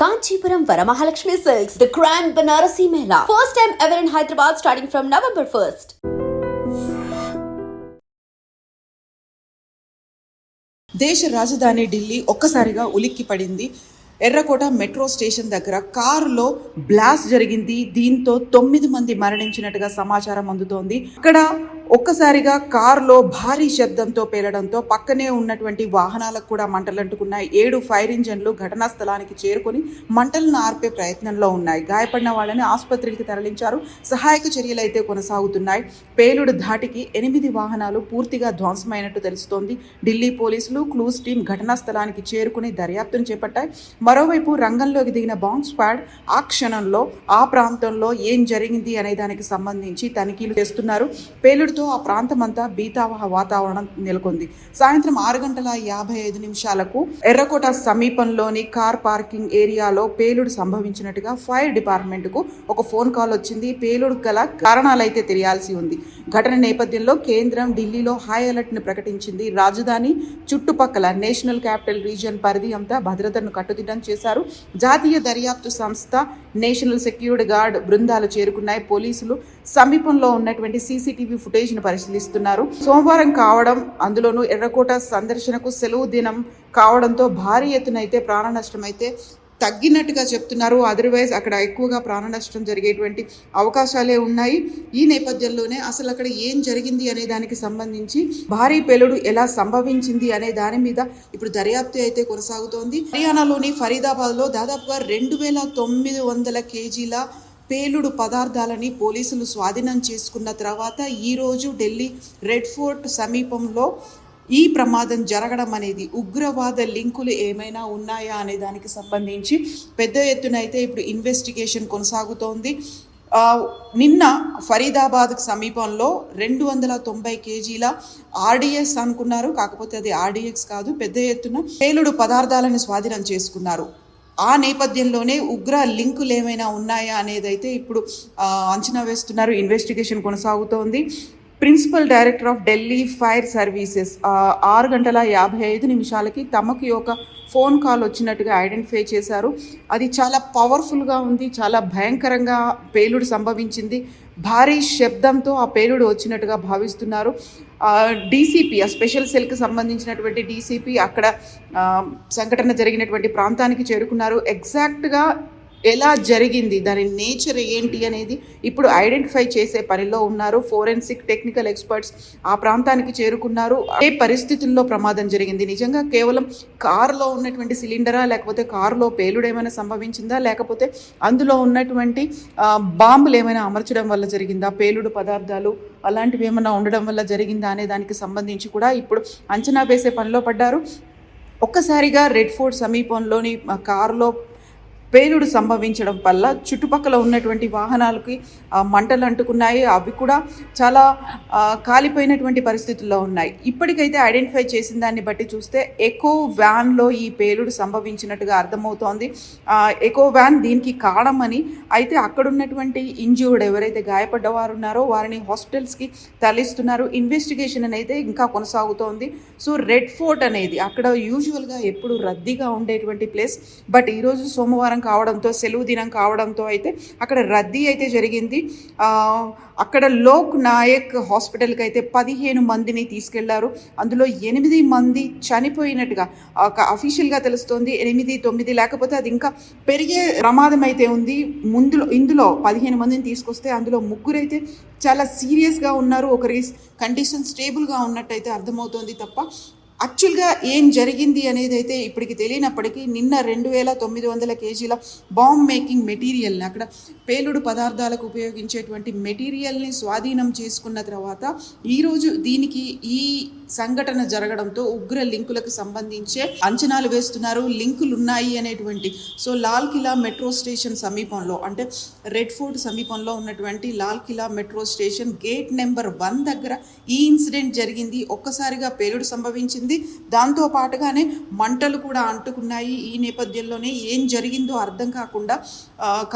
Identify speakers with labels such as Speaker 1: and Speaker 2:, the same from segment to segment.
Speaker 1: Kanchipuram Varamahalakshmi Silks, the Grand Banarasi Mela. First time ever in Hyderabad starting from November 1st.
Speaker 2: దేశ రాజధాని ఢిల్లీ ఒక్కసారిగా ఉలిక్కి పడింది. ఎర్రకోట మెట్రో స్టేషన్ దగ్గర కారులో బ్లాస్ట్ జరిగింది. దీంతో 9 మంది మరణించినట్టుగా సమాచారం అందుతోంది. ఇక్కడ ఒక్కసారిగా కారులో భారీ శబ్దంతో పేలడంతో పక్కనే ఉన్నటువంటి వాహనాలకు కూడా మంటలంటుకున్నాయి. 7 ఫైర్ ఇంజన్లు ఘటనా స్థలానికి చేరుకొని మంటలను ఆర్పే ప్రయత్నంలో ఉన్నాయి. గాయపడిన వాళ్ళని ఆసుపత్రికి తరలించారు. సహాయక చర్యలు అయితే కొనసాగుతున్నాయి. పేలుడు ధాటికి 8 వాహనాలు పూర్తిగా ధ్వంసమైనట్టు తెలుస్తోంది. ఢిల్లీ పోలీసులు క్లూస్ టీం ఘటనా స్థలానికి చేరుకుని దర్యాప్తును చేపట్టాయి. మరోవైపు రంగంలోకి దిగిన బాంబ్ స్క్వాడ్ ఆ క్షణంలో ఆ ప్రాంతంలో ఏం జరిగింది అనే దానికి సంబంధించి తనిఖీలు చేస్తున్నారు. పేలుడుతో ఆ ప్రాంతమంతా బీతావహ వాతావరణం నెలకొంది. సాయంత్రం 6:55 ఎర్రకోట సమీపంలోని కార్ పార్కింగ్ ఏరియాలో పేలుడు సంభవించినట్టుగా ఫైర్ డిపార్ట్మెంట్కు ఒక ఫోన్ కాల్ వచ్చింది. పేలుడు గల కారణాలైతే తెలియాల్సి ఉంది. ఘటన నేపథ్యంలో కేంద్రం ఢిల్లీలో హై అలర్ట్ను ప్రకటించింది. రాజధాని చుట్టుపక్కల నేషనల్ క్యాపిటల్ రీజియన్ పరిధి అంతా భద్రతను కట్టుదిట్టం చేశారు. జాతీయ దర్యాప్తు సంస్థ, నేషనల్ సెక్యూరిటీ గార్డ్ బృందాలు చేరుకున్నాయి. పోలీసులు సమీపంలో ఉన్నటువంటి సీసీటీవీ ఫుటేజ్ను పరిశీలిస్తున్నారు. సోమవారం కావడం, అందులోనూ ఎర్రకోట సందర్శనకు సెలవు దినం కావడంతో భారీ ఎత్తున అయితే ప్రాణ నష్టం అయితే తగ్గినట్టుగా చెప్తున్నారు. అదర్వైజ్ అక్కడ ఎక్కువగా ప్రాణ నష్టం జరిగేటువంటి అవకాశాలే ఉన్నాయి. ఈ నేపథ్యంలోనే అసలు అక్కడ ఏం జరిగింది అనే దానికి సంబంధించి భారీ పేలుడు ఎలా సంభవించింది అనే దాని మీద ఇప్పుడు దర్యాప్తు అయితే కొనసాగుతోంది. హర్యానాలోని ఫరీదాబాద్లో దాదాపుగా 2900 కేజీల పేలుడు పదార్థాలని పోలీసులు స్వాధీనం చేసుకున్న తర్వాత ఈరోజు ఢిల్లీ రెడ్ ఫోర్ట్ సమీపంలో ఈ ప్రమాదం జరగడం అనేది ఉగ్రవాద లింకులు ఏమైనా ఉన్నాయా అనే దానికి సంబంధించి పెద్ద ఎత్తున అయితే ఇప్పుడు ఇన్వెస్టిగేషన్ కొనసాగుతోంది. నిన్న ఫరీదాబాద్కు సమీపంలో 290 కేజీల ఆర్డిఎస్ అనుకున్నారు, కాకపోతే అది ఆర్డిఎక్స్ కాదు, పెద్ద ఎత్తున పేలుడు పదార్థాలను స్వాధీనం చేసుకున్నారు. ఆ నేపథ్యంలోనే ఉగ్ర లింకులు ఏమైనా ఉన్నాయా అనేది అయితే ఇప్పుడు అంచనా వేస్తున్నారు. ఇన్వెస్టిగేషన్ కొనసాగుతోంది. Principal director of Delhi fire services 6:55 తమకి ఒక ఫోన్ కాల్ వచ్చినట్టుగా ఐడెంటిఫై చేశారు. అది చాలా పవర్ఫుల్గా ఉంది, చాలా భయంకరంగా పేలుడు సంభవించింది. భారీ శబ్దంతో ఆ పేలుడు వచ్చినట్టుగా భావిస్తున్నారు. డీసీపీ, ఆ స్పెషల్ సెల్కి సంబంధించినటువంటి డీసీపీ అక్కడ సంఘటన జరిగినటువంటి ప్రాంతానికి చేరుకున్నారు. ఎగ్జాక్ట్గా ఎలా జరిగింది, దాని నేచర్ ఏంటి అనేది ఇప్పుడు ఐడెంటిఫై చేసే పనిలో ఉన్నారు. ఫోరెన్సిక్ టెక్నికల్ ఎక్స్పర్ట్స్ ఆ ప్రాంతానికి చేరుకున్నారు. ఏ పరిస్థితుల్లో ప్రమాదం జరిగింది, నిజంగా కేవలం కారులో ఉన్నటువంటి సిలిండరా, లేకపోతే కారులో పేలుడు ఏమైనా సంభవించిందా, లేకపోతే అందులో ఉన్నటువంటి బాంబులు ఏమైనా అమర్చడం వల్ల జరిగిందా, పేలుడు పదార్థాలు అలాంటివి ఏమైనా ఉండడం వల్ల జరిగిందా అనే దానికి సంబంధించి కూడా ఇప్పుడు అంచనా వేసే పనిలో పడ్డారు. ఒక్కసారిగా రెడ్ ఫోర్ట్ సమీపంలోని కారులో పేలుడు సంభవించడం వల్ల చుట్టుపక్కల ఉన్నటువంటి వాహనాలకి మంటలు అంటుకున్నాయి. అవి కూడా చాలా కాలిపోయినటువంటి పరిస్థితుల్లో ఉన్నాయి. ఇప్పటికైతే ఐడెంటిఫై చేసిన దాన్ని బట్టి చూస్తే ఎకో వ్యాన్లో ఈ పేలుడు సంభవించినట్టుగా అర్థమవుతోంది. ఎకో వ్యాన్ దీనికి కారణమని అయితే అక్కడ ఉన్నటువంటి ఇంజ్యూర్డ్ ఎవరైతే గాయపడ్డవారు ఉన్నారో వారిని హాస్పిటల్స్కి తరలిస్తున్నారు. ఇన్వెస్టిగేషన్ అనేది ఇంకా కొనసాగుతోంది. సో రెడ్ ఫోర్ట్ అనేది అక్కడ యూజువల్గా ఎప్పుడు రద్దీగా ఉండేటువంటి ప్లేస్, బట్ ఈరోజు సోమవారం కావడంతో, సెలవు దినం కావడంతో అయితే అక్కడ రద్దీ అయితే జరిగింది. అక్కడ లోక్ నాయక్ హాస్పిటల్కి అయితే 15 మందిని తీసుకెళ్లారు. అందులో 8 మంది చనిపోయినట్టుగా అఫీషియల్గా తెలుస్తోంది. 8, 9 లేకపోతే అది ఇంకా పెరిగే ప్రమాదం అయితే ఉంది. ఇందులో 15 మందిని తీసుకొస్తే అందులో 3 అయితే చాలా సీరియస్గా ఉన్నారు. ఒకరి కండిషన్ స్టేబుల్గా ఉన్నట్టయితే అర్థమవుతోంది తప్ప యాక్చువల్గా ఏం జరిగింది అనేది అయితే ఇప్పటికి తెలియనప్పటికీ నిన్న 2900 కేజీల బాంబ్ మేకింగ్ మెటీరియల్ని, అక్కడ పేలుడు పదార్థాలకు ఉపయోగించేటువంటి మెటీరియల్ని స్వాధీనం చేసుకున్న తర్వాత ఈరోజు దీనికి ఈ సంఘటన జరగడంతో ఉగ్ర లింకులకు సంబంధించే అంచనాలు వేస్తున్నారు. లింకులు ఉన్నాయి అనేటువంటి. So Lal Qila metro station సమీపంలో, అంటే రెడ్ ఫోర్ట్ సమీపంలో ఉన్నటువంటి Lal Qila metro station gate number 1 దగ్గర ఈ ఇన్సిడెంట్ జరిగింది. ఒక్కసారిగా పేలుడు సంభవించింది. దాంతో పాటుగానే మంటలు కూడా అంటుకున్నాయి. ఈ నేపథ్యంలోనే ఏం జరిగిందో అర్థం కాకుండా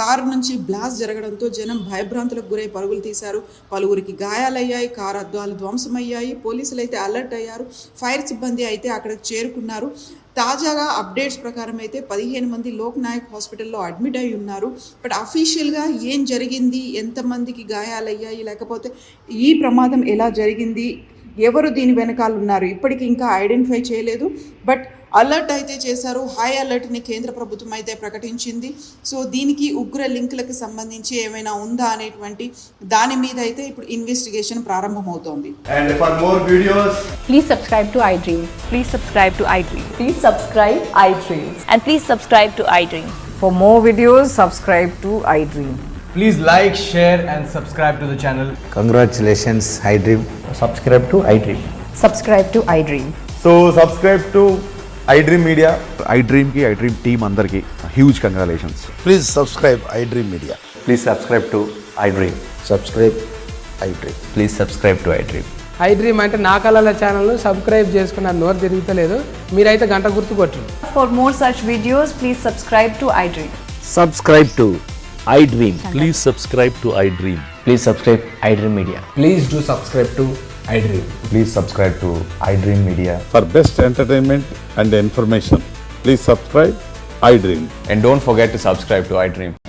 Speaker 2: కారు నుంచి బ్లాస్ట్ జరగడంతో జనం భయభ్రాంతులకు గురై పరుగులు తీశారు. పలువురికి గాయాలయ్యాయి, కారు అద్దాలు ధ్వంసమయ్యాయి. పోలీసులు అయితే అలర్ట్ అలర్ట్ అయ్యారు. ఫైర్ సిబ్బంది అయితే అక్కడికి చేరుకున్నారు. తాజాగా అప్డేట్స్ ప్రకారం అయితే 15 మంది లోక్ నాయక్ హాస్పిటల్లో అడ్మిట్ అయి ఉన్నారు. బట్ అఫీషియల్గా ఏం జరిగింది, ఎంతమందికి గాయాలయ్యాయి, లేకపోతే ఈ ప్రమాదం ఎలా జరిగింది, ఎవరు దీని వెనకాల ఉన్నారు, ఇప్పటికి ఇంకా ఐడెంటిఫై చేయలేదు. బట్ అలర్ట్ అయితే చేశారు. హై అలర్ట్ని కేంద్ర ప్రభుత్వం అయితే ప్రకటించింది. సో దీనికి ఉగ్ర లింకులకు సంబంధించి ఏమైనా ఉందా అనేటువంటి దాని మీద అయితే ఇప్పుడు investigation ప్రారంభమవుతోంది.
Speaker 3: And for more videos,
Speaker 4: Please subscribe to iDream. Please subscribe to iDream.
Speaker 5: Please subscribe iDream.
Speaker 4: And please subscribe to iDream.
Speaker 5: For more videos, subscribe to iDream.
Speaker 3: please like, share and subscribe to the channel.
Speaker 6: Congratulations, iDream.
Speaker 3: Subscribe to iDream.
Speaker 5: Subscribe to iDream.
Speaker 3: So subscribe to iDream Media.
Speaker 7: iDream team అందరికి huge congratulations.
Speaker 6: Please subscribe iDream Media.
Speaker 8: Please subscribe to iDream.
Speaker 6: Subscribe iDream.
Speaker 8: Please subscribe to iDream.
Speaker 9: iDream అంటే నా కళల ఛానల్ను subscribe చేసుకున్న నోరు తిరుగుతలేదు, మీరైతే గంట గుర్తు కొట్టండి.
Speaker 5: For more such videos, please subscribe to iDream.
Speaker 10: Subscribe to iDream.
Speaker 11: Please subscribe to iDream.
Speaker 8: Please subscribe iDream Media.
Speaker 3: Please do subscribe to iDream.
Speaker 8: Please subscribe to iDream Media.
Speaker 11: For best entertainment and information, please subscribe iDream.
Speaker 8: And don't forget to subscribe to iDream.